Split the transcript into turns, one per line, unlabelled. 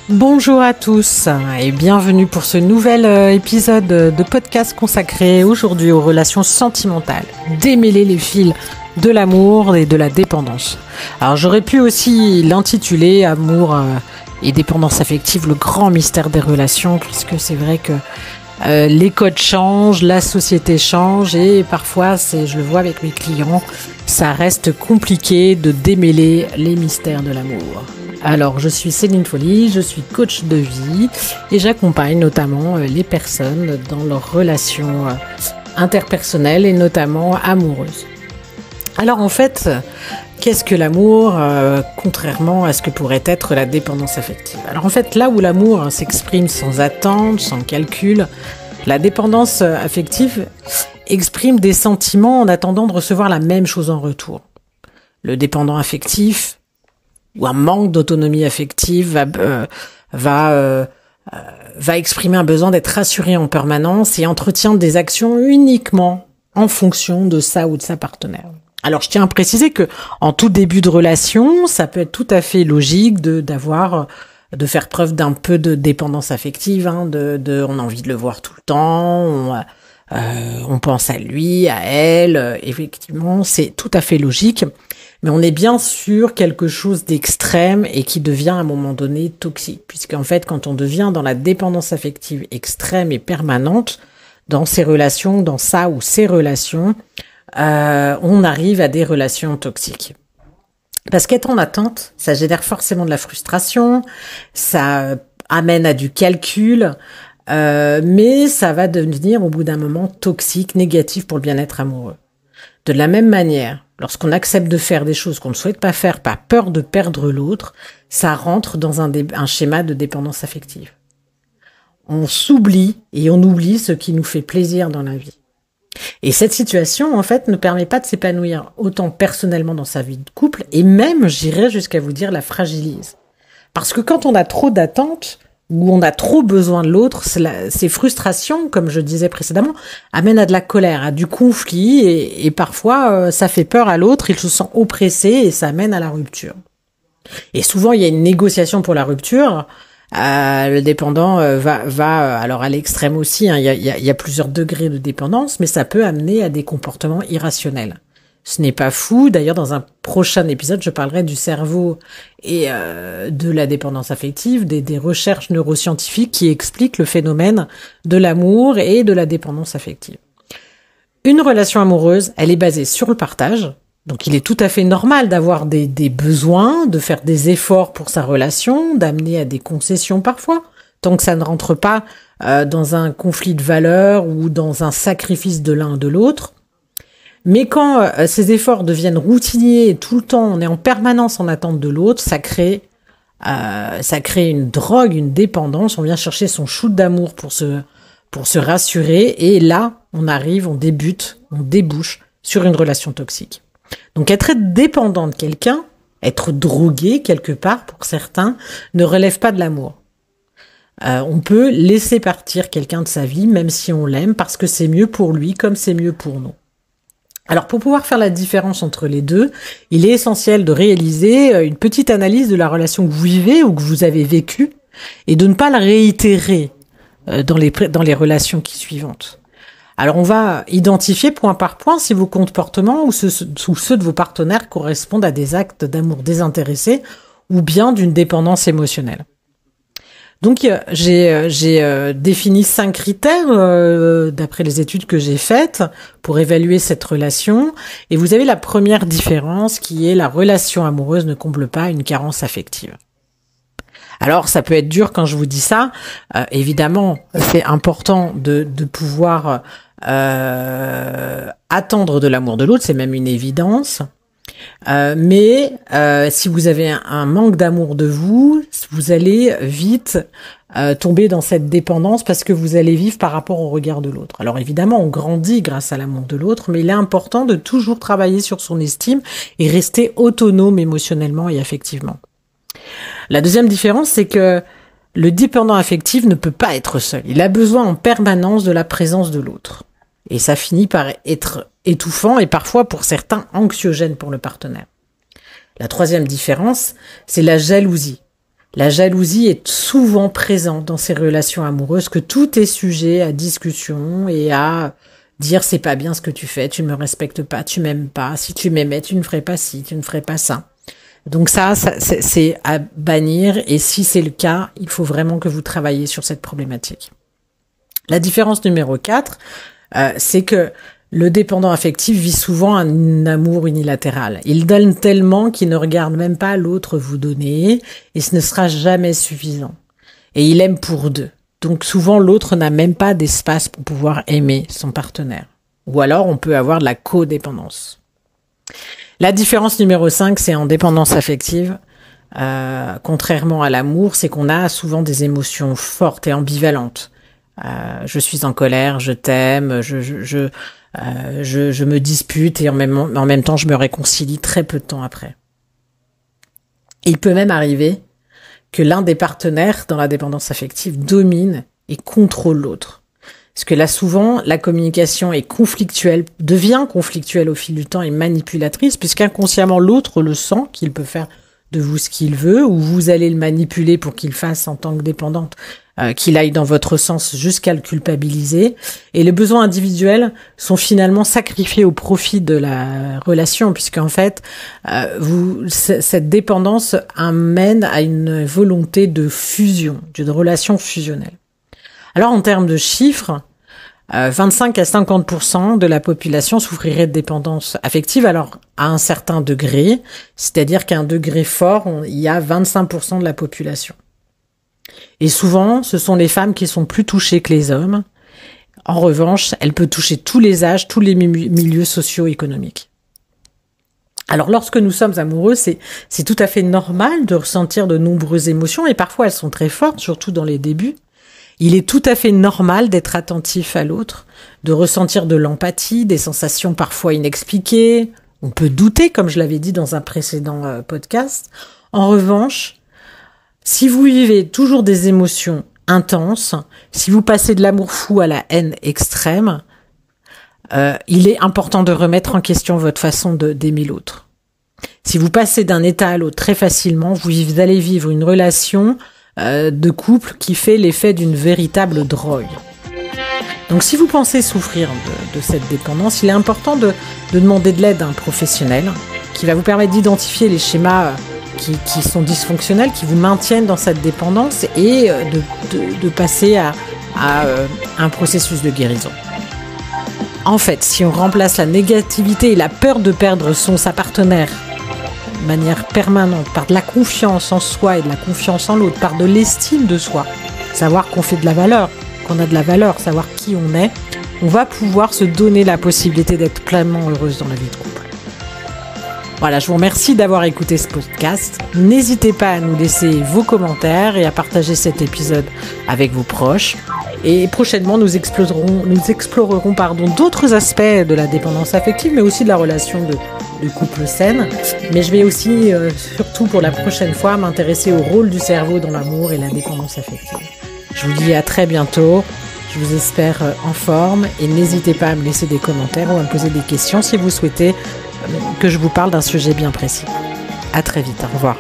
Bonjour à tous et bienvenue pour ce nouvel épisode de podcast consacré aujourd'hui aux relations sentimentales. Démêler les fils de l'amour et de la dépendance. Alors j'aurais pu aussi l'intituler Amour et dépendance affective, le grand mystère des relations, puisque c'est vrai que les codes changent, la société change et parfois, je le vois avec mes clients, ça reste compliqué de démêler les mystères de l'amour. Alors, je suis Céline Folly, je suis coach de vie et j'accompagne notamment les personnes dans leurs relations interpersonnelles et notamment amoureuses. Alors en fait, qu'est-ce que l'amour, contrairement à ce que pourrait être la dépendance affective? Alors en fait, là où l'amour s'exprime sans attente, sans calcul, la dépendance affective exprime des sentiments en attendant de recevoir la même chose en retour. Le dépendant affectif ou un manque d'autonomie affective va exprimer un besoin d'être rassuré en permanence et entretient des actions uniquement en fonction de ça ou de sa partenaire. Alors, je tiens à préciser que en tout début de relation, ça peut être tout à fait logique de faire preuve d'un peu de dépendance affective, on a envie de le voir tout le temps, on pense à lui, à elle, effectivement, c'est tout à fait logique. Mais on est bien sur quelque chose d'extrême et qui devient à un moment donné toxique. Puisqu'en fait, quand on devient dans la dépendance affective extrême et permanente, dans ses relations, dans sa ou ses relations, on arrive à des relations toxiques. Parce qu'être en attente, ça génère forcément de la frustration, ça amène à du calcul, mais ça va devenir au bout d'un moment toxique, négatif pour le bien-être amoureux. De la même manière, lorsqu'on accepte de faire des choses qu'on ne souhaite pas faire par peur de perdre l'autre, ça rentre dans un schéma de dépendance affective. On s'oublie et on oublie ce qui nous fait plaisir dans la vie. Et cette situation, en fait, ne permet pas de s'épanouir autant personnellement dans sa vie de couple et même, j'irais jusqu'à vous dire, la fragilise. Parce que quand on a trop d'attentes, où on a trop besoin de l'autre, ces frustrations, comme je disais précédemment, amènent à de la colère, à du conflit, et parfois ça fait peur à l'autre, il se sent oppressé et ça amène à la rupture. Et souvent il y a une négociation pour la rupture, le dépendant va alors à l'extrême aussi, il y a plusieurs degrés de dépendance, mais ça peut amener à des comportements irrationnels. Ce n'est pas fou. D'ailleurs, dans un prochain épisode, je parlerai du cerveau et de la dépendance affective, des recherches neuroscientifiques qui expliquent le phénomène de l'amour et de la dépendance affective. Une relation amoureuse, elle est basée sur le partage. Donc, il est tout à fait normal d'avoir des besoins, de faire des efforts pour sa relation, d'amener à des concessions parfois, tant que ça ne rentre pas dans un conflit de valeurs ou dans un sacrifice de l'un de l'autre. Mais quand ces efforts deviennent routiniers et tout le temps on est en permanence en attente de l'autre, ça crée une drogue, une dépendance. On vient chercher son shoot d'amour pour se rassurer et là on débouche sur une relation toxique. Donc être dépendant de quelqu'un, être drogué quelque part pour certains, ne relève pas de l'amour. On peut laisser partir quelqu'un de sa vie même si on l'aime parce que c'est mieux pour lui comme c'est mieux pour nous. Alors pour pouvoir faire la différence entre les deux, il est essentiel de réaliser une petite analyse de la relation que vous vivez ou que vous avez vécue et de ne pas la réitérer dans les relations qui suivantes. Alors on va identifier point par point si vos comportements ou ceux de vos partenaires correspondent à des actes d'amour désintéressé ou bien d'une dépendance émotionnelle. Donc j'ai défini 5 critères d'après les études que j'ai faites pour évaluer cette relation. Et vous avez la première différence qui est la relation amoureuse ne comble pas une carence affective. Alors ça peut être dur quand je vous dis ça. Évidemment, c'est important de pouvoir attendre de l'amour de l'autre, c'est même une évidence. Mais si vous avez un manque d'amour de vous, vous allez vite tomber dans cette dépendance parce que vous allez vivre par rapport au regard de l'autre. Alors évidemment, on grandit grâce à l'amour de l'autre, mais il est important de toujours travailler sur son estime et rester autonome émotionnellement et affectivement. La deuxième différence, c'est que le dépendant affectif ne peut pas être seul. Il a besoin en permanence de la présence de l'autre. Et ça finit par être étouffant et parfois pour certains anxiogène pour le partenaire. La troisième différence, c'est la jalousie. La jalousie est souvent présente dans ces relations amoureuses, que tout est sujet à discussion et à dire c'est pas bien ce que tu fais, tu ne me respectes pas, tu m'aimes pas, si tu m'aimais, tu ne ferais pas ci, tu ne ferais pas ça. Donc ça c'est à bannir, et si c'est le cas, il faut vraiment que vous travailliez sur cette problématique. La différence numéro 4, c'est que le dépendant affectif vit souvent un amour unilatéral. Il donne tellement qu'il ne regarde même pas l'autre vous donner, et ce ne sera jamais suffisant. Et il aime pour deux. Donc souvent, l'autre n'a même pas d'espace pour pouvoir aimer son partenaire. Ou alors, on peut avoir de la codépendance. La différence numéro 5, c'est en dépendance affective. Contrairement à l'amour, c'est qu'on a souvent des émotions fortes et ambivalentes. Je suis en colère, je t'aime, je me dispute et en même temps, je me réconcilie très peu de temps après. Il peut même arriver que l'un des partenaires dans la dépendance affective domine et contrôle l'autre. Parce que là, souvent, la communication est conflictuelle, devient conflictuelle au fil du temps et manipulatrice, puisqu'inconsciemment, l'autre le sent, qu'il peut faire de vous ce qu'il veut, ou vous allez le manipuler pour qu'il fasse en tant que dépendante, qu'il aille dans votre sens jusqu'à le culpabiliser. Et les besoins individuels sont finalement sacrifiés au profit de la relation, puisqu'en fait, cette dépendance amène à une volonté de fusion, d'une relation fusionnelle. Alors, en termes de chiffres, 25 à 50% de la population souffrirait de dépendance affective, alors à un certain degré, c'est-à-dire qu'à un degré fort, il y a 25% de la population. Et souvent, ce sont les femmes qui sont plus touchées que les hommes. En revanche, elle peut toucher tous les âges, tous les milieux socio-économiques. Alors, lorsque nous sommes amoureux, c'est tout à fait normal de ressentir de nombreuses émotions, et parfois elles sont très fortes, surtout dans les débuts. Il est tout à fait normal d'être attentif à l'autre, de ressentir de l'empathie, des sensations parfois inexpliquées. On peut douter, comme je l'avais dit dans un précédent podcast. En revanche, si vous vivez toujours des émotions intenses, si vous passez de l'amour fou à la haine extrême, il est important de remettre en question votre façon d'aimer l'autre. Si vous passez d'un état à l'autre très facilement, vous allez vivre une relation de couple qui fait l'effet d'une véritable drogue. Donc si vous pensez souffrir de cette dépendance, il est important de demander de l'aide à un professionnel qui va vous permettre d'identifier les schémas qui sont dysfonctionnels, qui vous maintiennent dans cette dépendance, et de passer à un processus de guérison. En fait, si on remplace la négativité et la peur de perdre sa partenaire de manière permanente par de la confiance en soi et de la confiance en l'autre, par de l'estime de soi, savoir qu'on fait de la valeur, qu'on a de la valeur, savoir qui on est, on va pouvoir se donner la possibilité d'être pleinement heureuse dans la vie de couple. Voilà, je vous remercie d'avoir écouté ce podcast. N'hésitez pas à nous laisser vos commentaires et à partager cet épisode avec vos proches. Et prochainement, nous explorerons d'autres aspects de la dépendance affective, mais aussi de la relation de couple saine. Mais je vais aussi, surtout pour la prochaine fois, m'intéresser au rôle du cerveau dans l'amour et la dépendance affective. Je vous dis à très bientôt. Je vous espère en forme, et n'hésitez pas à me laisser des commentaires ou à me poser des questions si vous souhaitez que je vous parle d'un sujet bien précis. À très vite, au revoir.